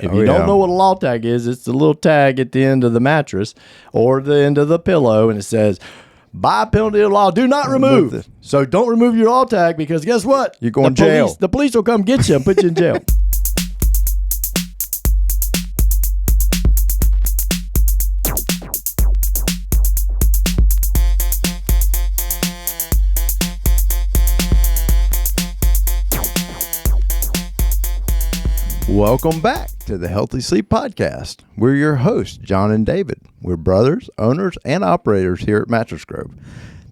If you don't know what a law tag is, it's the little tag at the end of the mattress or the end of the pillow, and it says, by penalty of law, do not remove. So don't remove your law tag, because guess what? You're going to jail. The police will come get you and put you in jail. Welcome back to the Healthy Sleep Podcast. We're your hosts, John and David. We're brothers, owners, and operators here at MattressGrove.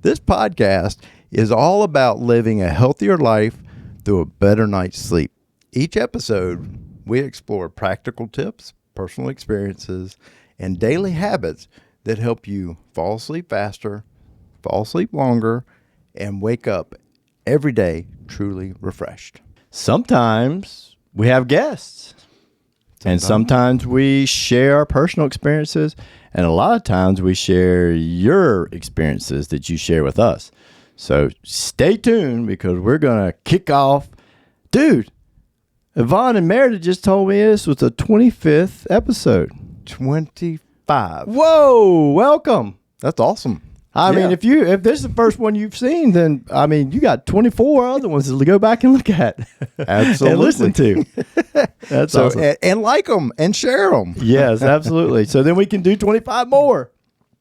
This podcast is all about living a healthier life through a better night's sleep. Each episode, we explore practical tips, personal experiences, and daily habits that help you fall asleep faster, fall asleep longer, and wake up every day truly refreshed. Sometimes we have guests, and sometimes we share our personal experiences, and a lot of times we share your experiences that you share with us. So stay tuned, because we're going to kick off. Dude, Yvonne and Meredith just told me this was the 25th episode. 25. Whoa, welcome. That's awesome. I mean, if this is the first one you've seen, then, I mean, you got 24 other ones to go back and look at. Absolutely. And listen to. That's awesome. And like them and share them. Yes, absolutely. So then we can do 25 more.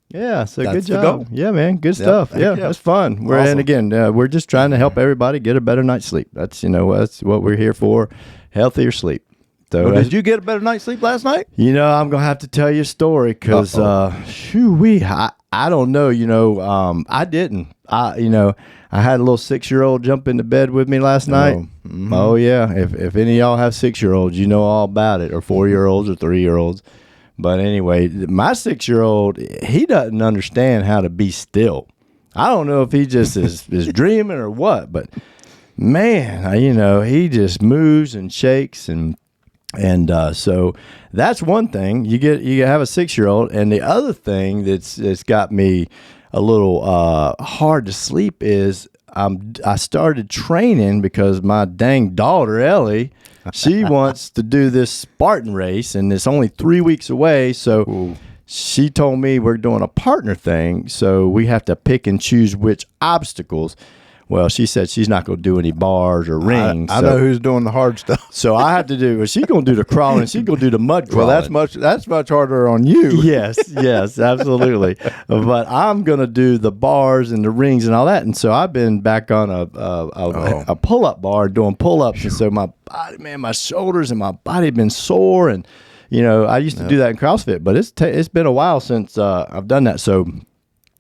Yeah, so That's good the job. goal. Yeah, man, good stuff. Yeah, that's fun. Awesome. And again, we're just trying to help everybody get a better night's sleep. That's what we're here for, healthier sleep. So Did you get a better night's sleep last night? I'm going to have to tell you a story, because I don't know, I didn't. I had a little 6-year-old jump into bed with me last night. Mm-hmm. Oh, yeah. If any of y'all have 6-year-olds, you know all about it, or 4-year-olds or 3-year-olds. But anyway, my 6-year-old, he doesn't understand how to be still. I don't know if he just is dreaming or what, but man, he just moves and shakes and so that's one thing. You have a 6-year-old, and the other thing that's got me a little hard to sleep is I started training, because my dang daughter Ellie, she wants to do this Spartan race, and it's only 3 weeks away. So she told me we're doing a partner thing, so we have to pick and choose which obstacles. Well, she said she's not going to do any bars or rings. I know who's doing the hard stuff. So I have to do. Well, she's going to do the crawling. She's going to do the mud crawling. Well, that's much harder on you. Yes, absolutely. But I'm going to do the bars and the rings and all that. And so I've been back on a pull-up bar doing pull-ups, and so my body, man, my shoulders and my body have been sore. And I used to do that in CrossFit, but it's been a while since I've done that. So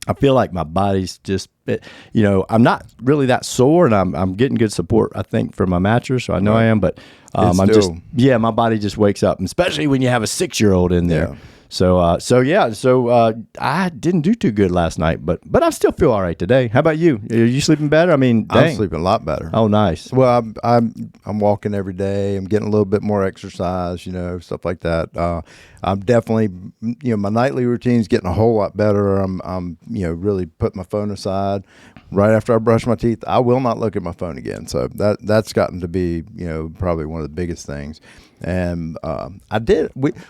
I feel like my body's just, I'm not really that sore, and I'm getting good support, I think, from my mattress. So I know I am, but my body just wakes up, and especially when you have a 6-year-old in there. Yeah. So I didn't do too good last night, but I still feel all right today. How about you? Are you sleeping better? I mean, dang. I'm sleeping a lot better. Oh, nice. Well, I'm walking every day. I'm getting a little bit more exercise, stuff like that. I'm definitely, my nightly routine's getting a whole lot better. I'm really putting my phone aside. Right after I brush my teeth, I will not look at my phone again. So that's gotten to be, probably one of the biggest things. And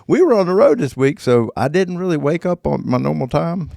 we were on the road this week, so I didn't really wake up on my normal time.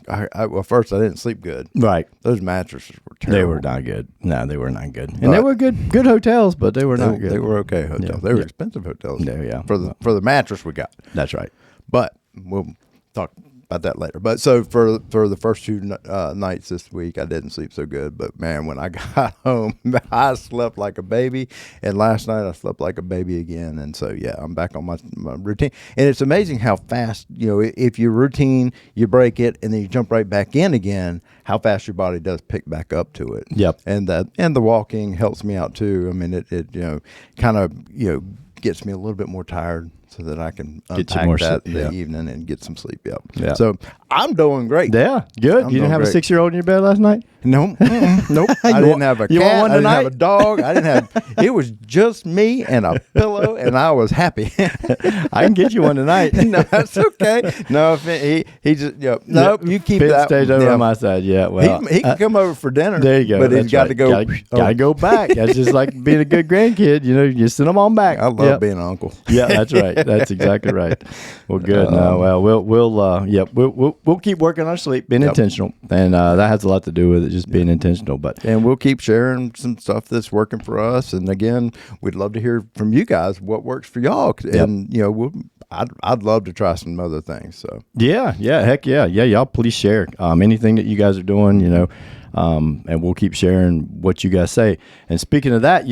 First, I didn't sleep good. Right. Those mattresses were terrible. They were not good. No, they were not good. And they were good hotels, but they were not good. They were okay hotels. Yeah. They were expensive hotels. Yeah. For the mattress we got. That's right. But we'll talk about that later. But so for the first 2 nights this week, I didn't sleep so good. But man, when I got home, I slept like a baby. And last night I slept like a baby again. And so yeah, I'm back on my routine. And it's amazing how fast, if your routine, you break it and then you jump right back in again, how fast your body does pick back up to it. Yep. And the walking helps me out too. I mean, it kind of gets me a little bit more tired, so that I can unpack that in the evening and get some sleep. Yep. Yeah. So I'm doing great. Yeah, good. You didn't have a 6-year-old in your bed last night? No, nope. I didn't have a cat. I didn't have a dog. I didn't have. It was just me and a pillow, and I was happy. I can get you one tonight. No, that's okay. No, he just nope. You keep Pin that. stays over on my side. Yeah, well, he can come over for dinner. There you go. But he's got to go. Gotta go back. That's just like being a good grandkid. You send them on back. I love being an uncle. Yeah, that's right. That's exactly right. Well, good. No, well, we'll keep working on our sleep, being intentional, and that has a lot to do with it, just being intentional. And we'll keep sharing some stuff that's working for us. And again, we'd love to hear from you guys what works for y'all. And I'd love to try some other things. So yeah, heck yeah, y'all please share anything that you guys are doing. And we'll keep sharing what you guys say. And speaking of that,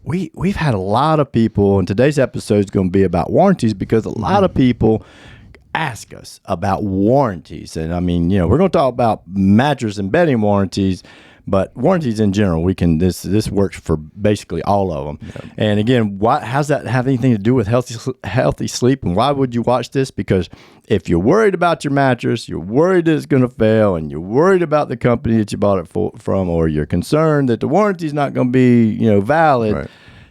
we've had a lot of people, and today's episode is going to be about warranties because a lot of people ask us about warranties. And I mean, we're going to talk about mattress and bedding warranties, but warranties in general, this works for basically all of them. Yeah. And again, how's that have anything to do with healthy sleep? And why would you watch this? Because if you're worried about your mattress, you're worried that it's going to fail, and you're worried about the company that you bought it from, or you're concerned that the warranty is not going to be valid, right,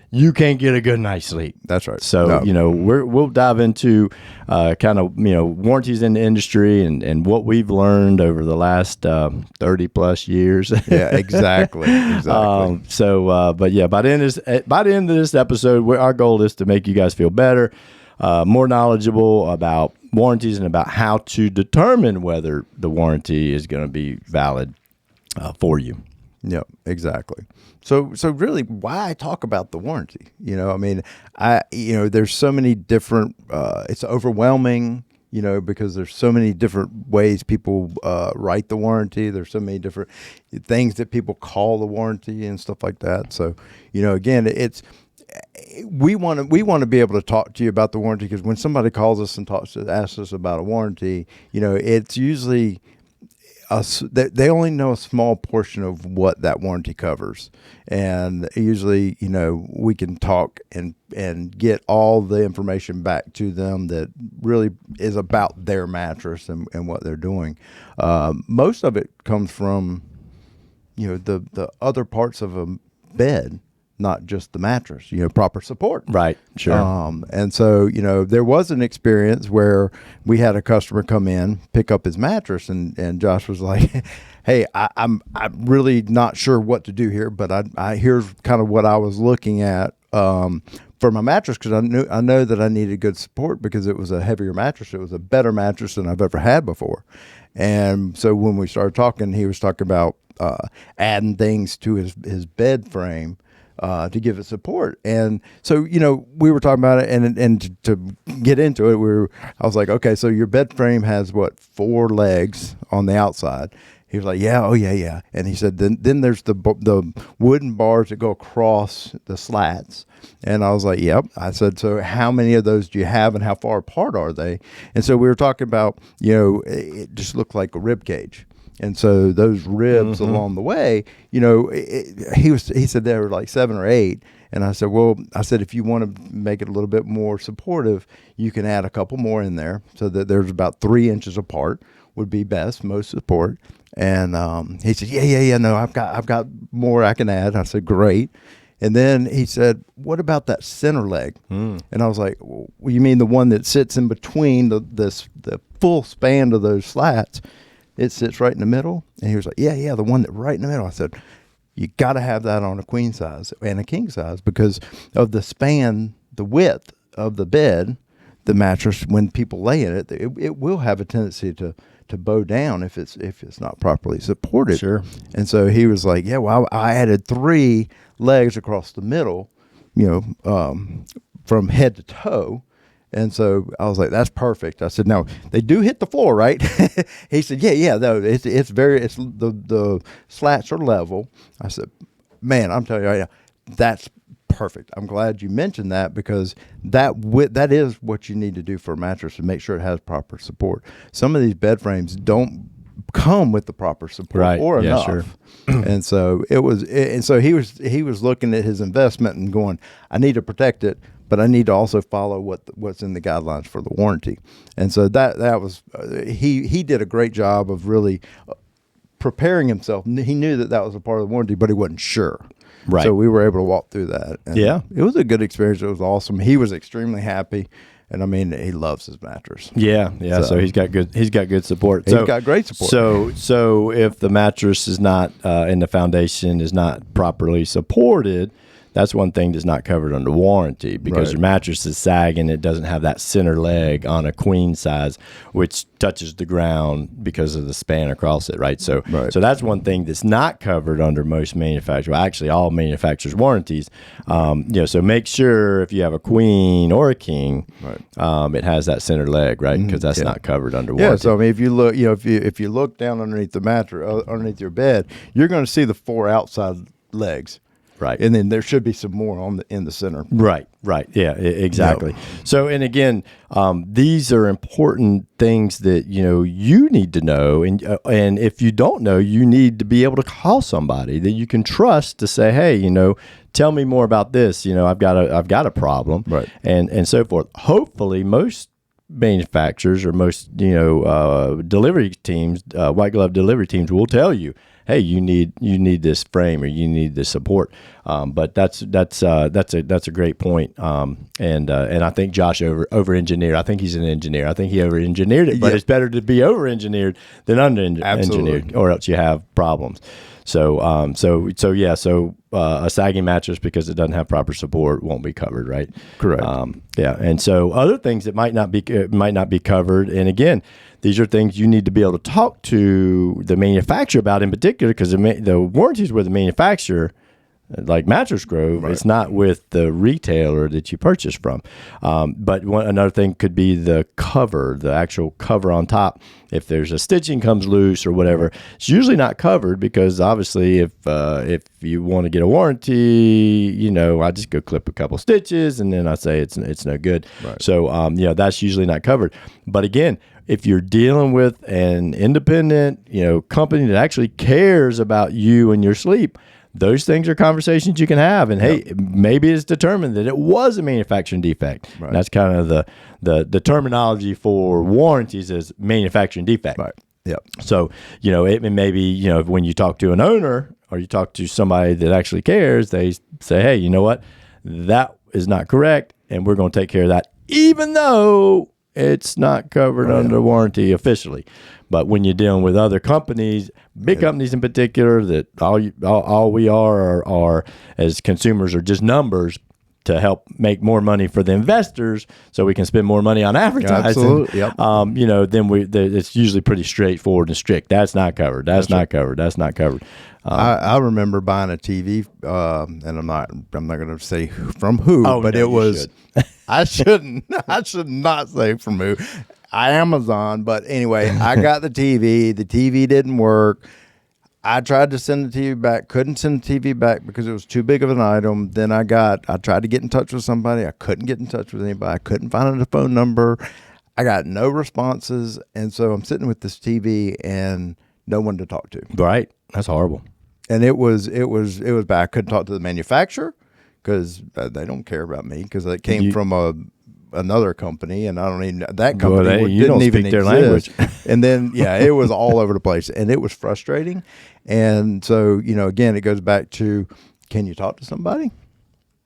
you can't get a good night's sleep. That's right. So, we'll dive into kind of, warranties in the industry and what we've learned over the last 30 plus years. Yeah, exactly. But yeah, by the end of this episode, our goal is to make you guys feel better, more knowledgeable about warranties and about how to determine whether the warranty is going to be valid for you. Yeah, exactly. So really, why I talk about the warranty? There's so many different. It's overwhelming, because there's so many different ways people write the warranty. There's so many different things that people call the warranty and stuff like that. So, again, we want to be able to talk to you about the warranty, because when somebody calls us and asks us about a warranty, it's usually they only know a small portion of what that warranty covers, and usually we can talk and get all the information back to them that really is about their mattress and what they're doing. Most of it comes from the other parts of a bed, not just the mattress, proper support. Right. Sure. And so, there was an experience where we had a customer come in, pick up his mattress, and Josh was like, hey, I'm really not sure what to do here, but here's kind of what I was looking at for my mattress, because I know that I needed good support because it was a heavier mattress. It was a better mattress than I've ever had before. And so when we started talking, he was talking about adding things to his bed frame to give it support. And so, we were talking about it, and to get into it, I was like, okay, so your bed frame has 4 legs on the outside. He was like, yeah, oh yeah. And he said, then there's the wooden bars that go across the slats. And I was like, yep. I said, so how many of those do you have, and how far apart are they? And so we were talking about, it just looked like a rib cage. And so those ribs along the way, he said there were like 7 or 8. And I said, if you want to make it a little bit more supportive, you can add a couple more in there, so that there's about 3 inches apart would be best, most support. And he said, yeah, no, I've got more I can add. I said, great. And then he said, what about that center leg? And I was like, well, you mean the one that sits in between the full span of those slats? It sits right in the middle. And he was like, yeah, the one that right in the middle. I said, you got to have that on a queen size and a king size because of the span, the width of the bed, the mattress. When people lay in it, it will have a tendency to bow down if it's not properly supported. Sure. And so he was like, yeah, well, I added 3 legs across the middle, from head to toe. And so I was like, that's perfect. I said, now they do hit the floor, right? He said, yeah, no, the slats are level. I said, man, I'm telling you right now, that's perfect. I'm glad you mentioned that, because that is what you need to do for a mattress to make sure it has proper support. Some of these bed frames don't come with the proper support or enough. Sure. And so he was looking at his investment and going, I need to protect it, but I need to also follow what's in the guidelines for the warranty. And so that was he did a great job of really preparing himself. He knew that was a part of the warranty, but he wasn't sure. Right. So we were able to walk through that. And yeah. It was a good experience. It was awesome. He was extremely happy. And I mean, he loves his mattress. Yeah. So he's got good support. He's got great support. So if the mattress is not and the foundation is not properly supported, that's one thing that's not covered under warranty, because your mattress is sagging. It doesn't have that center leg on a queen size, which touches the ground because of the span across it, right? So that's one thing that's not covered under most manufacturers. Well, actually, all manufacturers' warranties. So make sure if you have a queen or a king, it has that center leg, right? Because that's not covered under warranty. Yeah. So I mean, if you look, if you look down underneath the mattress, underneath your bed, you're going to see the 4 outside legs. Right. And then there should be some more in the center. Right. Yeah, exactly. Yep. So, and again, these are important things that, you need to know. And if you don't know, you need to be able to call somebody that you can trust to say, hey, tell me more about this. I've got a problem. Right. And so forth. Hopefully most manufacturers or most, delivery teams, white glove delivery teams will tell you, hey, you need this frame or you need this support. But that's a great point. And I think Josh over engineered. I think he's an engineer. I think he over engineered it, but it's better to be over engineered than under engineered, or else you have problems. So a sagging mattress, because it doesn't have proper support, won't be covered, right? Correct. And so other things that might not be covered, and again, these are things you need to be able to talk to the manufacturer about in particular, because the warranties with the manufacturer, like MattressGrove, it's not with the retailer that you purchase from. But another thing could be the cover, the actual cover on top. If there's a stitching comes loose or whatever, it's usually not covered, because obviously if you want to get a warranty, I just go clip a couple stitches and then I say it's no good. Right. So that's usually not covered. But again, if you're dealing with an independent, company that actually cares about you and your sleep, those things are conversations you can have. And hey, maybe it's determined that it was a manufacturing defect. Right. That's kind of the terminology for warranties is manufacturing defect. Right. Yep. So, it may be, when you talk to an owner or you talk to somebody that actually cares, they say, hey, you know what? That is not correct, and we're going to take care of that, even though it's not covered under warranty officially. But when you're dealing with other companies, big companies in particular, that all we are as consumers are just numbers to help make more money for the investors, so we can spend more money on advertising. Absolutely. Yep. Then it's usually pretty straightforward and strict. That's not covered. That's not covered. That's not covered. I remember buying a TV, and I'm not going to say from who, but it was. I should not say from who. Amazon, but anyway, I got the TV. The TV didn't work. I tried to send the TV back, couldn't send the TV back because it was too big of an item. Then I tried to get in touch with somebody. I couldn't get in touch with anybody. I couldn't find a phone number. I got no responses. And so I'm sitting with this TV and no one to talk to. Right. That's horrible. And it was bad. I couldn't talk to the manufacturer because they don't care about me, because it came from another company, and I don't even that company didn't even speak their language. And then it was all over the place, and it was frustrating. And so again, it goes back to, can you talk to somebody?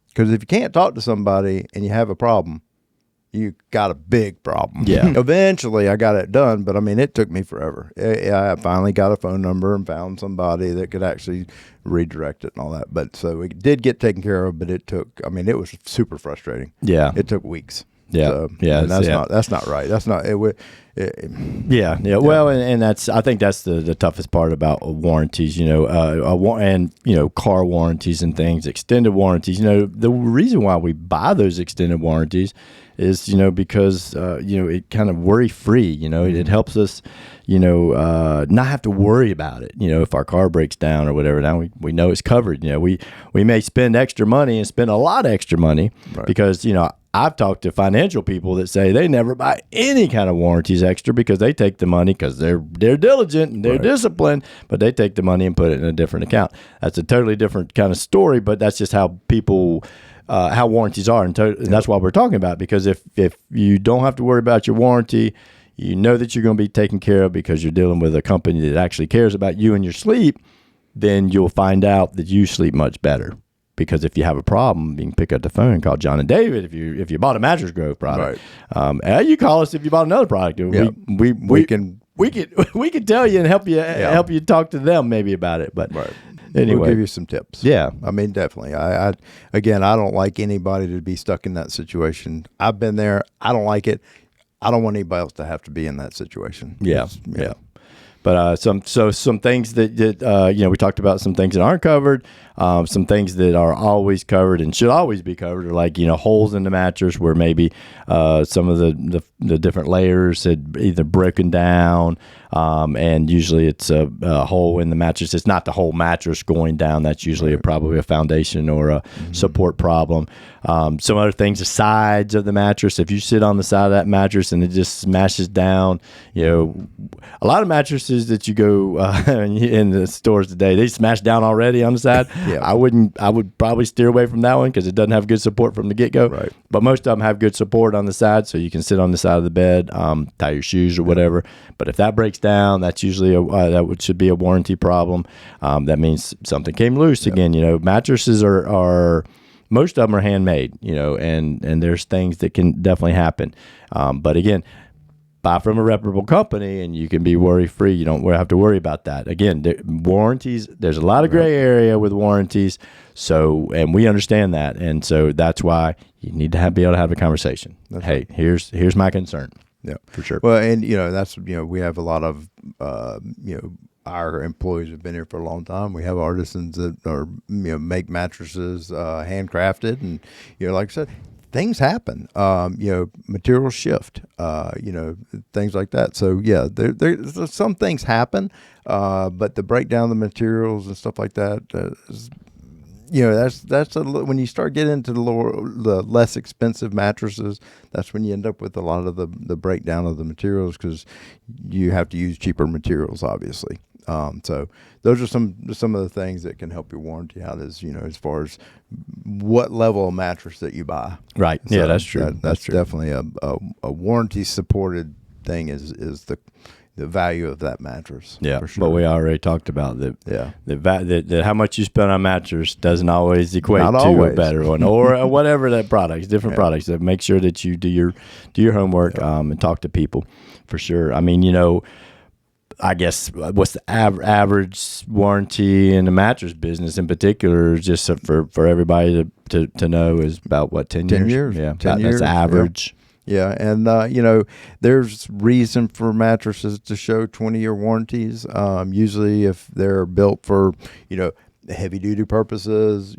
Because if you can't talk to somebody and you have a problem, you got a big problem. Yeah. Eventually I got it done, but I mean, it took me forever. I finally got a phone number and found somebody that could actually redirect it and all that. But so it did get taken care of, but it was super frustrating. Yeah. It took weeks. Yeah. So, and that's not right. That's not it. Well, and I think that's the toughest part about warranties, and car warranties and things, extended warranties. The reason why we buy those extended warranties is, because, it kind of worry free, it helps us, not have to worry about it. If our car breaks down or whatever, now we know it's covered. We may spend extra money and spend a lot of extra money because, I've talked to financial people that say they never buy any kind of warranties extra because they take the money because they're diligent and they're disciplined, but they take the money and put it in a different account. That's a totally different kind of story, but that's just how people, how warranties are. And that's why we're talking about, because if you don't have to worry about your warranty, you know that you're going to be taken care of because you're dealing with a company that actually cares about you and your sleep, then you'll find out that you sleep much better. Because if you have a problem, you can pick up the phone and call John and David if you bought a MattressGrove product. Right. And you call us if you bought another product. Yep. We can tell you and help you talk to them maybe about it. But anyway, we'll give you some tips. Yeah, I mean, definitely. I don't like anybody to be stuck in that situation. I've been there. I don't like it. I don't want anybody else to have to be in that situation. Yeah. But some things that we talked about some things that aren't covered, some things that are always covered and should always be covered are like holes in the mattress where maybe some of the different layers had either broken down, and usually it's a hole in the mattress. It's not the whole mattress going down. That's usually probably a foundation or a support problem. Some other things, the sides of the mattress. If you sit on the side of that mattress and it just smashes down, a lot of mattresses that you go in the stores today, they smash down already on the side. I would probably steer away from that one because it doesn't have good support from the get-go. Right. But most of them have good support on the side, so you can sit on the side of the bed, tie your shoes or whatever. But if that breaks down, that's usually should be a warranty problem. That means something came loose again. Mattresses are most of them are handmade, and there's things that can definitely happen. But again, buy from a reputable company and you can be worry-free. You don't have to worry about that. Again, warranties, there's a lot of gray area with warranties. And we understand that. And so that's why you need to be able to have a conversation. Hey, here's my concern. Yeah, for sure. Well, and that's, we have a lot of, our employees have been here for a long time. We have artisans that are, make mattresses, handcrafted, and, like I said, things happen, materials shift, things like that. So yeah, there's some things happen, but the breakdown of the materials and stuff like that, that's when you start getting into the less expensive mattresses, that's when you end up with a lot of the breakdown of the materials because you have to use cheaper materials, obviously. So those are some of the things that can help your warranty out as far as what level of mattress that you buy. Right. So yeah, that's true. That's true. Definitely a warranty supported thing is the value of that mattress. Yeah. For sure. But we already talked about that. Yeah. That how much you spend on mattress doesn't always equate to a better one or whatever that product, different products. So make sure that you do your homework, and talk to people for sure. I mean, I guess what's the average warranty in the mattress business in particular, just for everybody to know, is about what, 10 years? 10 years. Yeah, 10 years. That's average. Yeah, and there's reason for mattresses to show 20-year warranties. Usually, if they're built for heavy duty purposes,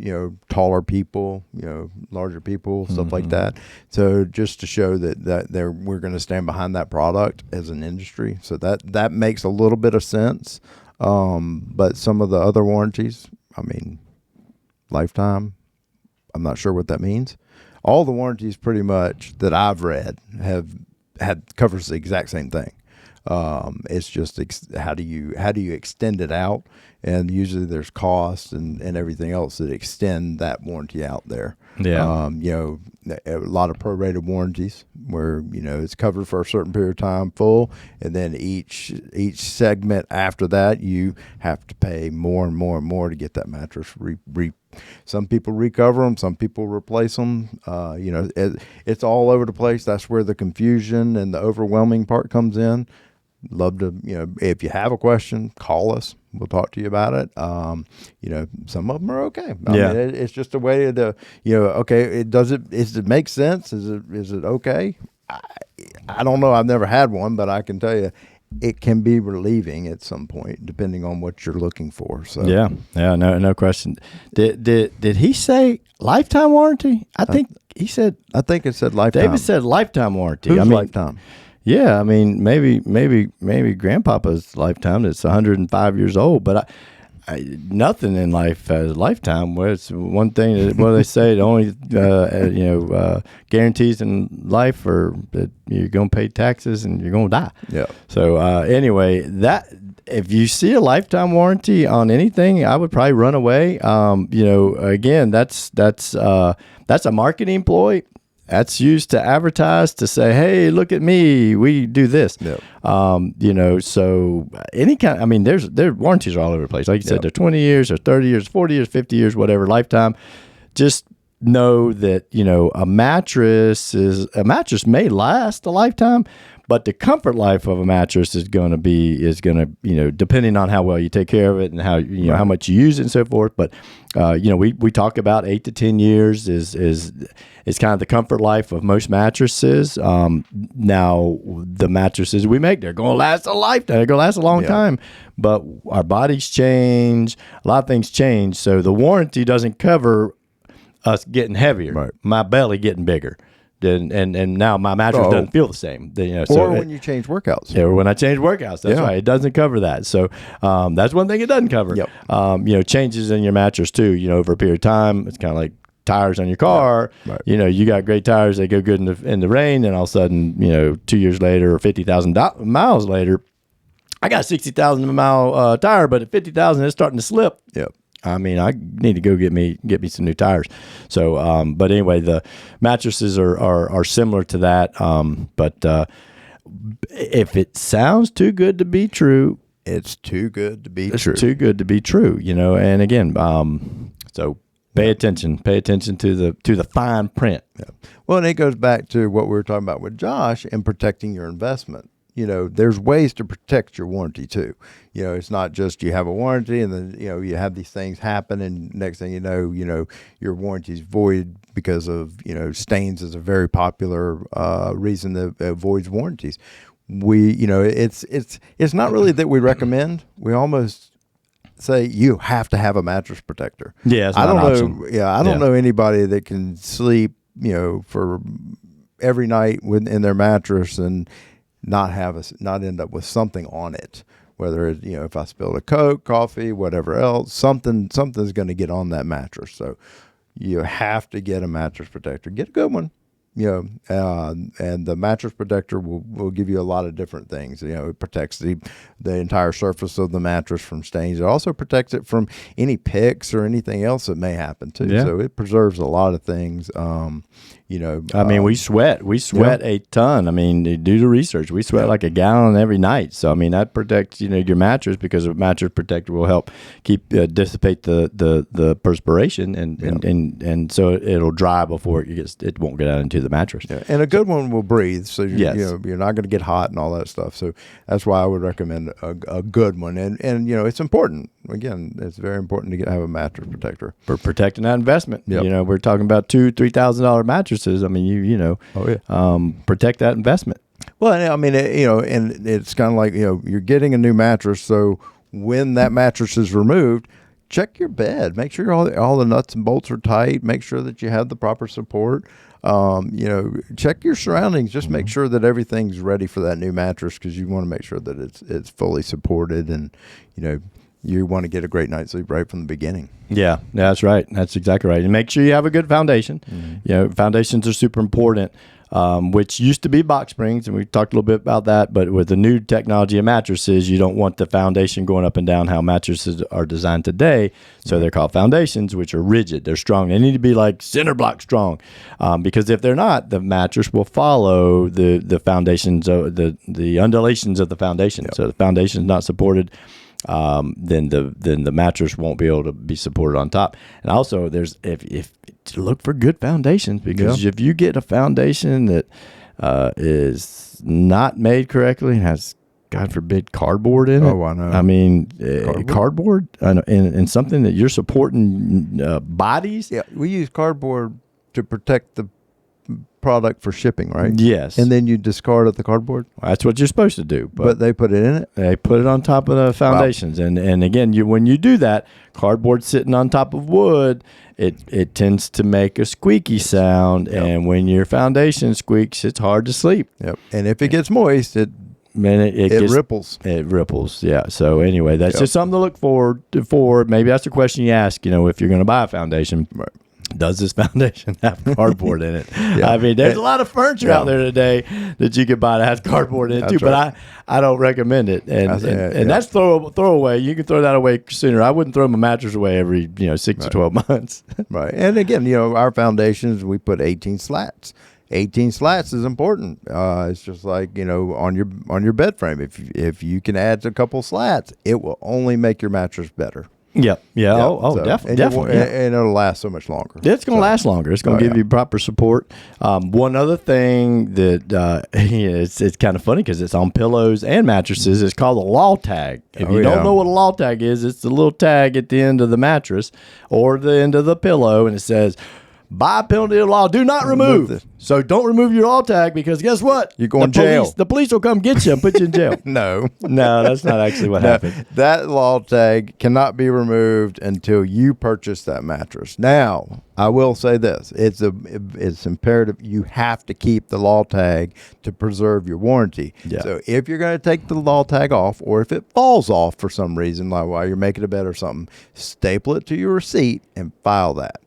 taller people, larger people, stuff like that. So just to show that we're going to stand behind that product as an industry. So that makes a little bit of sense. But some of the other warranties, I mean, lifetime, I'm not sure what that means. All the warranties pretty much that I've read covers the exact same thing. It's just how do you extend it out, and usually there's costs and everything else that extend that warranty out there. Yeah. A lot of prorated warranties where it's covered for a certain period of time full, and then each segment after that you have to pay more and more and more to get that mattress some people recover them, some people replace them. It's all over the place. That's where the confusion and the overwhelming part comes in. Love to, if you have a question, call us. We'll talk to you about it. Some of them are okay. I mean, it's just a way to, okay, does it make sense? Is it okay? I don't know. I've never had one, but I can tell you, it can be relieving at some point, depending on what you're looking for. So yeah, no question. Did he say lifetime warranty? I think it said lifetime. David said lifetime warranty. Who's lifetime? Yeah, I mean, maybe Grandpapa's lifetime. It's 105 years old, but nothing in life has a lifetime. Where it's one thing that they say, the only guarantees in life are that you're going to pay taxes and you're going to die. Yeah. So anyway, that if you see a lifetime warranty on anything, I would probably run away. Again, that's a marketing ploy. That's used to advertise, to say, hey, look at me, we do this. Yep. So any kind, I mean, their warranties are all over the place. Like you said, Yep. they're 20 years or 30 years, 40 years, 50 years, whatever, lifetime. Just know that, a mattress may last a lifetime, but the comfort life of a mattress is going to, depending on how well you take care of it and how, how much you use it and so forth. But, we talk about 8 to 10 years is kind of the comfort life of most mattresses. Now the mattresses we make, they're going to last a lifetime. They're going to last a long time, but our bodies change. A lot of things change. So the warranty doesn't cover us getting heavier, my belly getting bigger. And now my mattress doesn't feel the same. When you change workouts. Yeah, or when I change workouts. That's right. It doesn't cover that. So that's one thing it doesn't cover. Yep. Changes in your mattress too, over a period of time. It's kind of like tires on your car. Right. You got great tires. They go good in the rain. And all of a sudden, 2 years later or 50,000 miles later, I got a 60,000 mile tire, but at 50,000, it's starting to slip. Yep. I mean, I need to go get me some new tires. So, but anyway, the mattresses are similar to that. But if it sounds too good to be true, it's too good to be it's true. too good to be true. And again, so pay attention to the fine print. Yeah. Well, and it goes back to what we were talking about with Josh and protecting your investment. There's ways to protect your warranty too. It's not just you have a warranty and then, you have these things happen and next thing you know, your warranty's void because of, stains is a very popular reason that avoids warranties. It's not really that we recommend. We almost say you have to have a mattress protector. Yeah, it's I not don't an know. option. Yeah, I don't know anybody that can sleep, for every night in their mattress and not end up with something on it. Whether it's, if I spilled a Coke, coffee, whatever else, something's going to get on that mattress. So you have to get a mattress protector. Get a good one. And the mattress protector will give you a lot of different things. It protects the entire surface of the mattress from stains. It also protects it from any picks or anything else that may happen too. Yeah. So it preserves a lot of things. I mean, we sweat a ton. I mean, do the research. We sweat like a gallon every night. So I mean, that protects your mattress, because a mattress protector will help dissipate the perspiration and so it'll dry before it won't get out into the mattress. Yeah. And a good one will breathe, so Yes. You're not going to get hot and all that stuff. So that's why I would recommend a good one. And it's important. Again, it's very important to have a mattress protector For protecting that investment. Yep. We're talking about $2,000-$3,000 mattresses. I mean, protect that investment. Well, I mean, and it's kind of like, you're getting a new mattress. So when that mattress is removed, check your bed. Make sure all the nuts and bolts are tight. Make sure that you have the proper support. Check your surroundings. Just make sure that everything's ready for that new mattress, because you want to make sure that it's fully supported, and you want to get a great night's sleep right from the beginning. Yeah, that's right. That's exactly right. And make sure you have a good foundation. Mm-hmm. Foundations are super important, which used to be box springs, and we talked a little bit about that. But with the new technology of mattresses, you don't want the foundation going up and down how mattresses are designed today. So they're called foundations, which are rigid. They're strong. They need to be like cinder block strong, because if they're not, the mattress will follow the foundations, the undulations of the foundation. Yep. So the foundation is not supported. Then the mattress won't be able to be supported on top. And also, if look for good foundations, because if you get a foundation that is not made correctly and has, God forbid, cardboard in it. Oh, I know. I mean, cardboard and something that you're supporting bodies. Yeah, we use cardboard to protect the product for shipping, right? Yes. And then you discard the cardboard? That's what you're supposed to do. But they put it in it? They put it on top of the foundations. Wow. And again, when you do that, cardboard sitting on top of wood, it tends to make a squeaky sound. Yep. And when your foundation squeaks, it's hard to sleep. Yep. And if it gets moist, it ripples. It ripples, yeah. So anyway, that's just something to look forward for. Maybe that's the question you ask, if you're going to buy a foundation. Right. Does this foundation have cardboard in it? I mean, there's a lot of furniture out there today that you could buy that has cardboard in it too, but I don't recommend it. And that's throwaway. You can throw that away sooner. I wouldn't throw my mattress away every 6 to 12 months. Right. And again, our foundations, we put 18 slats. 18 slats is important. It's just like, on your bed frame. If you can add a couple slats, it will only make your mattress better. Yep. Yeah. Yep. So, definitely. And it'll last so much longer. It's going to last longer. It's going to give you proper support. One other thing that it's kind of funny because it's on pillows and mattresses. It's called a law tag. If you don't know what a law tag is, it's the little tag at the end of the mattress or the end of the pillow, and it says, by penalty of law, do not remove. So don't remove your law tag because guess what? You're going to jail. The police will come get you and put you in jail. No, that's not actually what happened. That law tag cannot be removed until you purchase that mattress. Now, I will say this. It's imperative you have to keep the law tag to preserve your warranty. Yeah. So if you're going to take the law tag off or if it falls off for some reason, like while you're making a bed or something, staple it to your receipt and file that.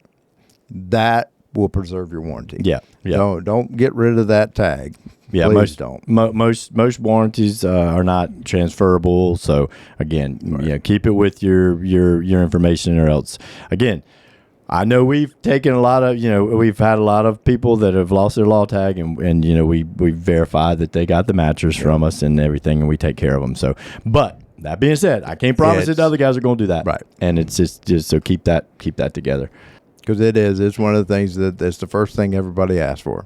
That will preserve your warranty. Yeah. Don't get rid of that tag. Yeah, Please don't. Most warranties are not transferable. So again, keep it with your information, or else again. I know we've taken a lot of, we've had a lot of people that have lost their law tag, and we verify that they got the mattress from us and everything, and we take care of them. So, but that being said, I can't promise that the other guys are going to do that. Right. And it's just so keep that together. Because it's one of the things that's the first thing everybody asks for.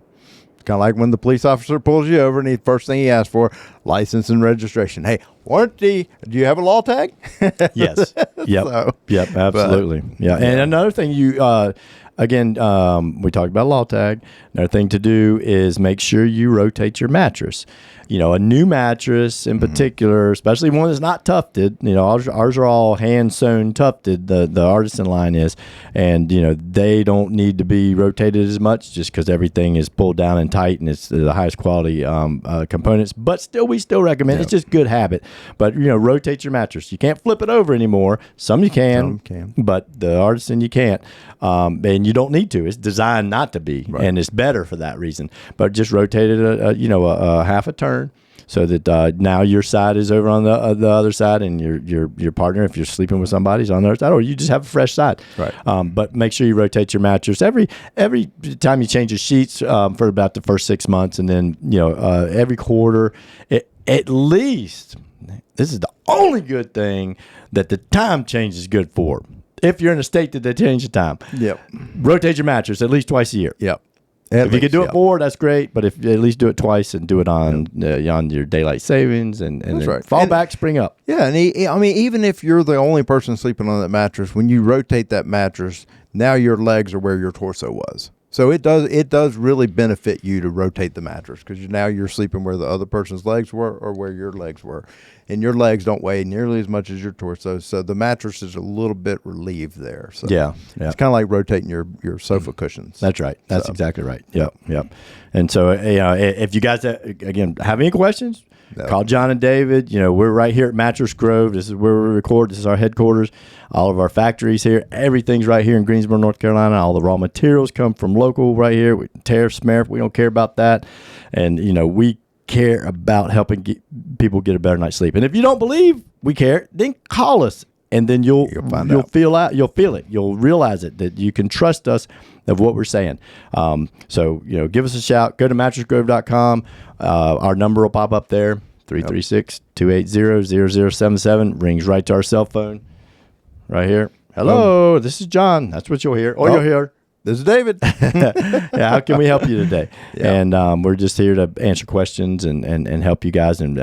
Kind of like when the police officer pulls you over and the first thing he asks for, license and registration. Hey, warranty, do you have a law tag? Yes. Yep. Yep. Absolutely. And another thing we talked about law tag. Another thing to do is make sure you rotate your mattress. A new mattress in particular, especially one that's not tufted. Ours are all hand sewn tufted. The artisan line is, and they don't need to be rotated as much just because everything is pulled down and tight, and it's the highest quality components. But we still recommend. It's just good habit. But rotate your mattress. You can't flip it over anymore. Some you can, but the artisan you can't, and you don't need to. It's designed not to be, and it's better for that reason. But just rotate it a half a turn. So that now your side is over on the other side, and your partner, if you're sleeping with somebody, is on the other side, or you just have a fresh side. Right. But make sure you rotate your mattress every time you change the sheets for about the first 6 months, and then every quarter, at least. This is the only good thing that the time change is good for. If you're in a state that they change the time, rotate your mattress at least twice a year. Yep. If you could do it more, that's great. But if you at least do it twice and do it on your daylight savings and then fall back, spring up. Yeah, and even if you're the only person sleeping on that mattress, when you rotate that mattress, now your legs are where your torso was. So it does really benefit you to rotate the mattress because now you're sleeping where the other person's legs were or where your legs were. And your legs don't weigh nearly as much as your torso, so the mattress is a little bit relieved there. So yeah. It's kind of like rotating your sofa cushions. That's right. That's exactly right. Yep. And so if you guys, again, have any questions, call John and David. We're right here at Mattress Grove. This is where we record. This is our headquarters. All of our factories here. Everything's right here in Greensboro, North Carolina. All the raw materials come from local right here. Tariff, SMARF, we don't care about that. And, we care about helping people get a better night's sleep. And if you don't believe we care, then call us. And then you'll feel it. You'll realize it, that you can trust us of what we're saying. So, give us a shout. Go to mattressgrove.com. Our number will pop up there, 336-280-0077. Rings right to our cell phone right here. Hello, this is John. That's what you'll hear. Or you'll hear, this is David. Yeah, how can we help you today? Yeah. And we're just here to answer questions and help you guys. And,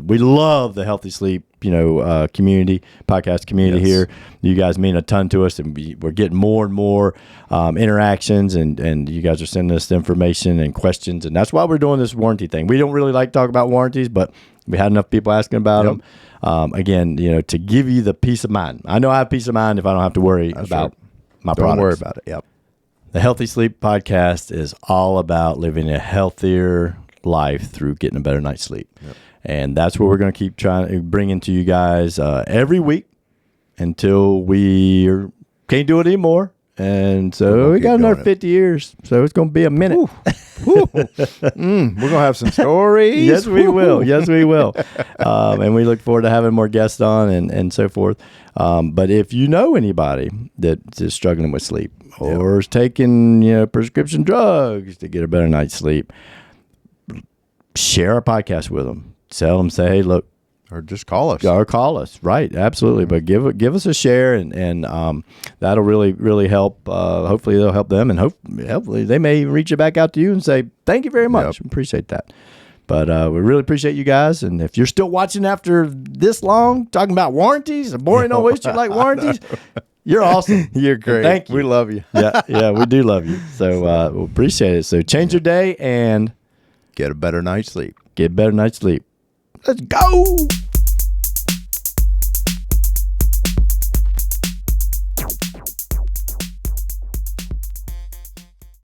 we love the Healthy Sleep, podcast community here. You guys mean a ton to us, and we're getting more and more interactions, and you guys are sending us information and questions. And that's why we're doing this warranty thing. We don't really like to talk about warranties, but we had enough people asking about them. Again, to give you the peace of mind. I know I have peace of mind if I don't have to worry about my products. Don't worry about it. Yep. The Healthy Sleep Podcast is all about living a healthier life through getting a better night's sleep. Yep. And that's what we're going to keep trying to bring into you guys every week until we can't do it anymore. And so we got another 50 years. So it's going to be a minute. We're going to have some stories. Yes, we will. Yes, we will. And we look forward to having more guests on and so forth. But if you know anybody that is struggling with sleep or is taking prescription drugs to get a better night's sleep, share our podcast with them. Tell them, say, hey, look. Or just call us. Or call us, right? Absolutely. But give us a share, and that'll really help. Hopefully, it'll help them, and hopefully they may reach back out to you and say thank you very much. Appreciate that. But we really appreciate you guys, and if you're still watching after this long, talking about warranties, and boring don't waste your like warranties, you're awesome. You're great. Thank you. We love you. Yeah, we do love you. So we appreciate it. So change your day and get a better night's sleep. Get a better night's sleep. Let's go.